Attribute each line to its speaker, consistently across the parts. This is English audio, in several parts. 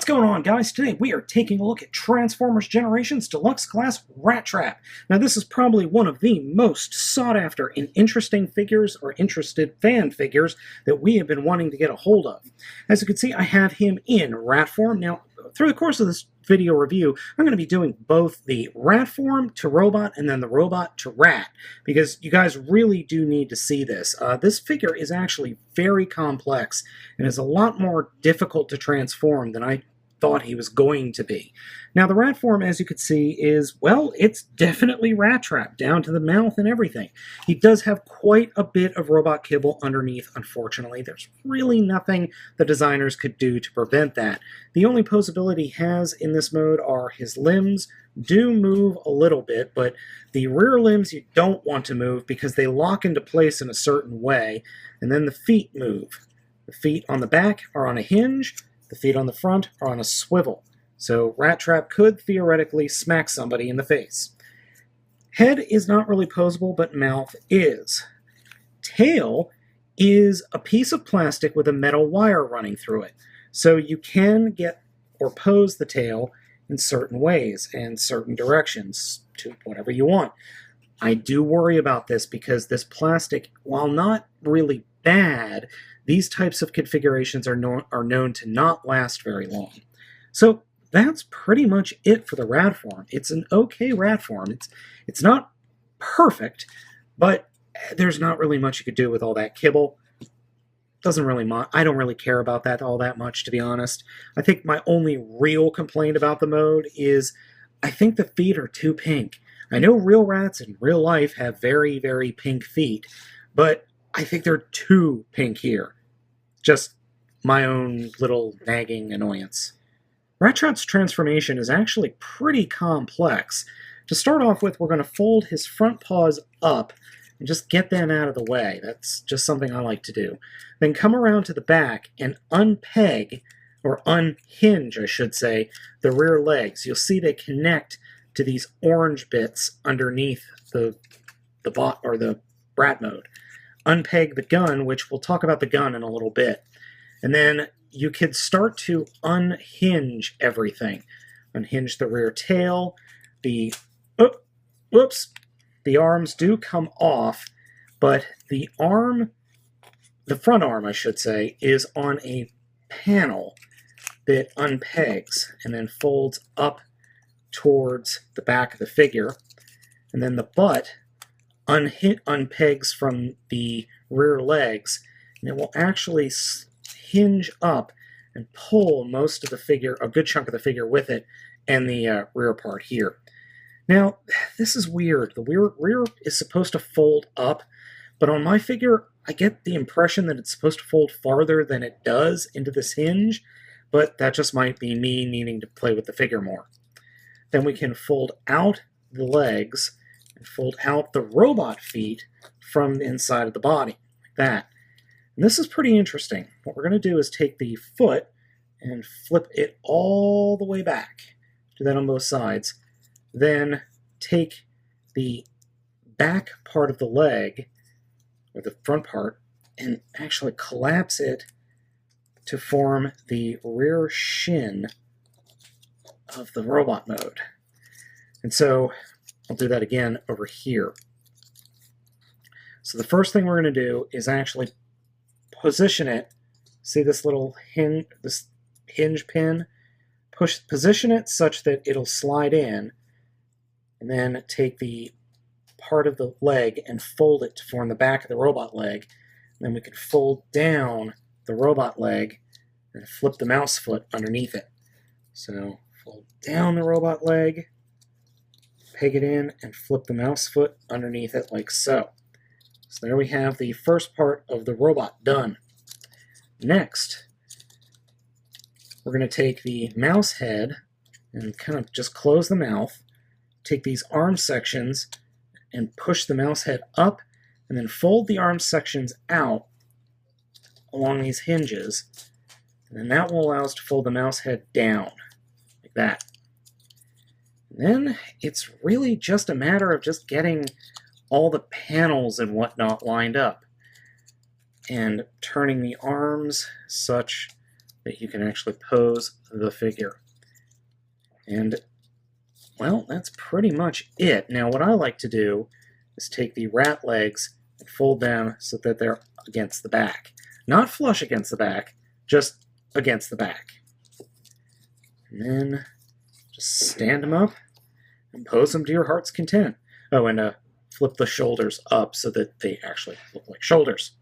Speaker 1: going on, guys? Today we are taking a look at Transformers Generations Deluxe Class Rattrap. Now this is probably one of the most sought after and interesting figures or interested fan figures that we have been wanting to get a hold of. As you can see, I have him in rat form. Now through the course of this video review, I'm going to be doing both the rat form to robot and then the robot to rat, because you guys really do need to see this. This figure is actually very complex and is a lot more difficult to transform than I thought he was going to be. Now the rat form, as you can see, is, well, it's definitely Rattrap, down to the mouth and everything. He does have quite a bit of robot kibble underneath, unfortunately. There's really nothing the designers could do to prevent that. The only posability he has in this mode are his limbs do move a little bit, but the rear limbs you don't want to move because they lock into place in a certain way, and then the feet move. The feet on the back are on a hinge, the feet on the front are on a swivel. So Rattrap could theoretically smack somebody in the face. Head is not really posable, but mouth is. Tail is a piece of plastic with a metal wire running through it. So you can get or pose the tail in certain ways and certain directions to whatever you want. I do worry about this because this plastic, while not really bad, these types of configurations are known to not last very long. So that's pretty much it for the rat form. It's an okay rat form. It's not perfect, but there's not really much you could do with all that kibble. I don't really care about that all that much, to be honest. I think my only real complaint about the mode is I think the feet are too pink. I know real rats in real life have very, very pink feet, but I think they're too pink here. Just my own little nagging annoyance. Rattrap's transformation is actually pretty complex. To start off with, we're going to fold his front paws up and just get them out of the way. That's just something I like to do. Then come around to the back and unpeg, or unhinge, I should say, the rear legs. You'll see they connect to these orange bits underneath the bot or the rat mode. Unpeg the gun, which we'll talk about the gun in a little bit. And then you could start to unhinge everything. Unhinge the rear tail. The arms do come off, but the front arm, I should say, is on a panel that unpegs and then folds up towards the back of the figure. And then the butt unpegs from the rear legs, and it will actually hinge up and pull most of the figure, a good chunk of the figure with it, and the rear part here. Now, this is weird. The rear is supposed to fold up, but on my figure, I get the impression that it's supposed to fold farther than it does into this hinge, but that just might be me needing to play with the figure more. Then we can fold out the legs and fold out the robot feet from the inside of the body, like that. And this is pretty interesting. What we're going to do is take the foot and flip it all the way back. Do that on both sides. Then take the back part of the leg, or the front part, and actually collapse it to form the rear shin of the robot mode. And so I'll do that again over here. So the first thing we're going to do is actually position it. See this little hinge pin? Position it such that it'll slide in, and then take the part of the leg and fold it to form the back of the robot leg. And then we can fold down the robot leg and flip the mouse foot underneath it. So fold down the robot leg, peg it in, and flip the mouse foot underneath it like so. So there we have the first part of the robot done. Next, we're going to take the mouse head and kind of just close the mouth, take these arm sections and push the mouse head up, and then fold the arm sections out along these hinges, and then that will allow us to fold the mouse head down, like that. And then it's really just a matter of just getting all the panels and whatnot lined up, and turning the arms such that you can actually pose the figure. And, well, that's pretty much it. Now, what I like to do is take the rat legs and fold them so that they're against the back. Not flush against the back, just against the back. And then just stand them up and pose them to your heart's content. Oh, and flip the shoulders up so that they actually look like shoulders.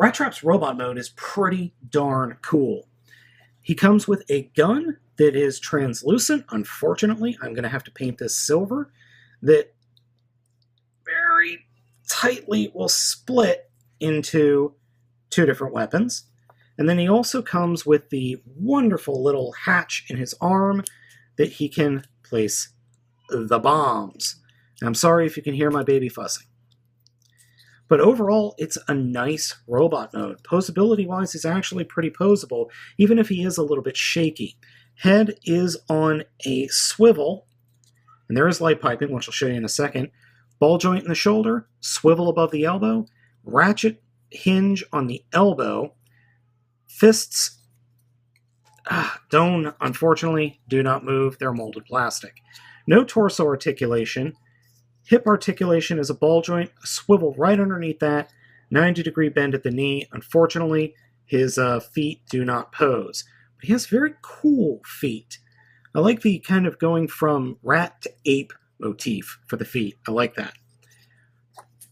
Speaker 1: Rattrap's robot mode is pretty darn cool. He comes with a gun that is translucent. Unfortunately, I'm going to have to paint this silver, that very tightly will split into two different weapons. And then he also comes with the wonderful little hatch in his arm that he can place the bombs. And I'm sorry if you can hear my baby fussing. But overall, it's a nice robot mode. Posability-wise, he's actually pretty posable, even if he is a little bit shaky. Head is on a swivel, and there is light piping, which I'll show you in a second. Ball joint in the shoulder, swivel above the elbow, ratchet hinge on the elbow. Fists, unfortunately, do not move. They're molded plastic. No torso articulation. Hip articulation is a ball joint, a swivel right underneath that, 90-degree bend at the knee. Unfortunately, his feet do not pose. But he has very cool feet. I like the kind of going from rat to ape motif for the feet. I like that.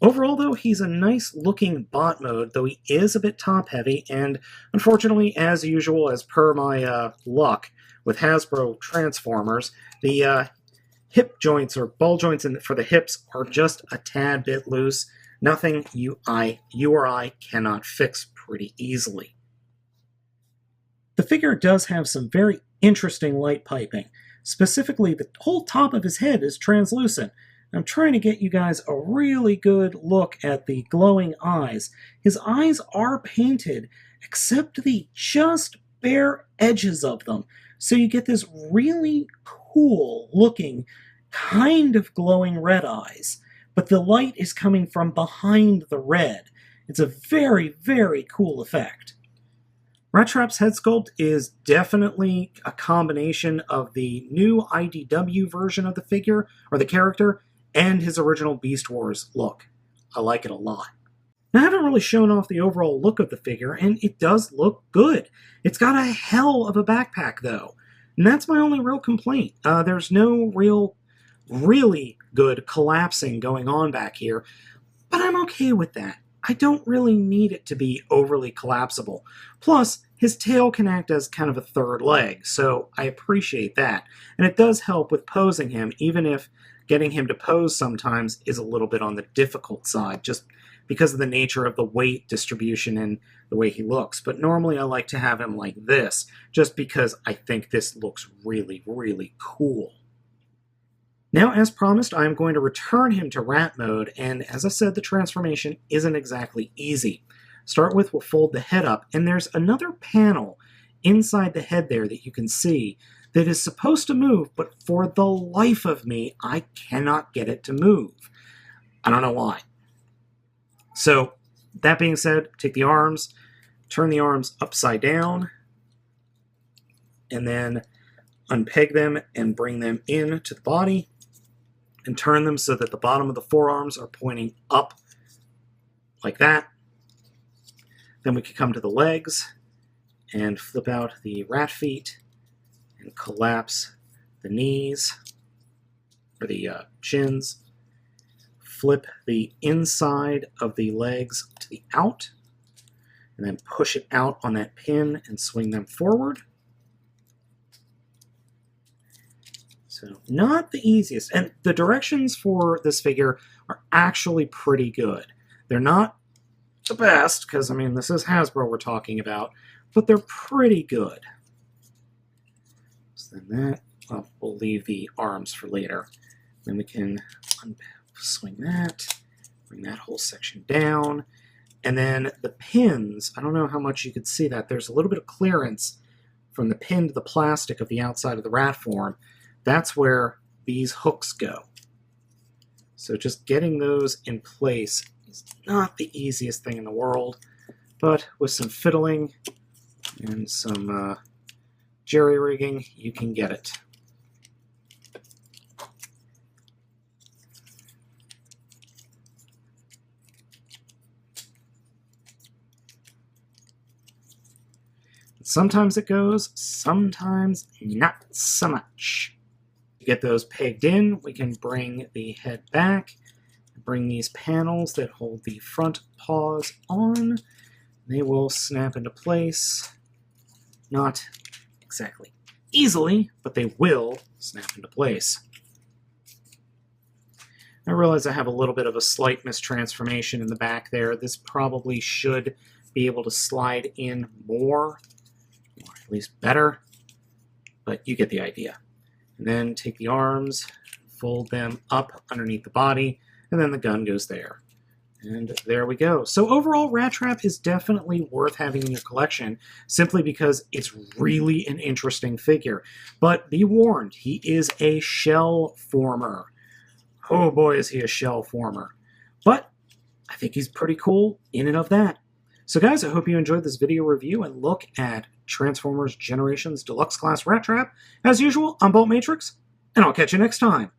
Speaker 1: Overall, though, he's a nice-looking bot mode, though he is a bit top-heavy, and unfortunately, as usual, as per my luck with Hasbro Transformers, the hip joints or ball joints for the hips are just a tad bit loose. Nothing you or I cannot fix pretty easily. The figure does have some very interesting light piping. Specifically, the whole top of his head is translucent. I'm trying to get you guys a really good look at the glowing eyes. His eyes are painted, except the just bare edges of them. So you get this really cool looking, kind of glowing red eyes. But the light is coming from behind the red. It's a very, very cool effect. Rattrap's head sculpt is definitely a combination of the new IDW version of the figure, or the character, and his original Beast Wars look. I like it a lot. Now, I haven't really shown off the overall look of the figure, and it does look good. It's got a hell of a backpack, though, and that's my only real complaint. There's no really good collapsing going on back here, but I'm okay with that. I don't really need it to be overly collapsible. Plus, his tail can act as kind of a third leg, so I appreciate that. And it does help with posing him, even if getting him to pose sometimes is a little bit on the difficult side, just because of the nature of the weight distribution and the way he looks. But normally I like to have him like this, just because I think this looks really, really cool. Now, as promised, I'm going to return him to rat mode, and as I said, the transformation isn't exactly easy. Start with, we'll fold the head up, and there's another panel inside the head there that you can see that is supposed to move, but for the life of me, I cannot get it to move. I don't know why. So, that being said, take the arms, turn the arms upside down, and then unpeg them and bring them in to the body, and turn them so that the bottom of the forearms are pointing up like that. Then we can come to the legs and flip out the rat feet and collapse the knees, or the shins. Flip the inside of the legs to the out, and then push it out on that pin and swing them forward. So not the easiest, and the directions for this figure are actually pretty good. They're not the best, because, I mean, this is Hasbro we're talking about, but they're pretty good. So then that, well, we'll leave the arms for later. Then we can swing that, bring that whole section down, and then the pins, I don't know how much you could see that, there's a little bit of clearance from the pin to the plastic of the outside of the rat form. That's where these hooks go. So just getting those in place is not the easiest thing in the world, but with some fiddling, and some jerry-rigging, you can get it. Sometimes it goes, sometimes not so much. To get those pegged in, we can bring the head back, bring these panels that hold the front paws on. They will snap into place. Not exactly easily, but they will snap into place. I realize I have a little bit of a slight mistransformation in the back there. This probably should be able to slide in more, or at least better, but you get the idea. And then take the arms, fold them up underneath the body, and then the gun goes there. And there we go. So overall, Rattrap is definitely worth having in your collection, simply because it's really an interesting figure. But be warned, he is a shell former. Oh boy, is he a shell former. But I think he's pretty cool in and of that. So guys, I hope you enjoyed this video review and look at Transformers Generations Deluxe Class Rattrap. As usual, I'm baltmatrix, and I'll catch you next time.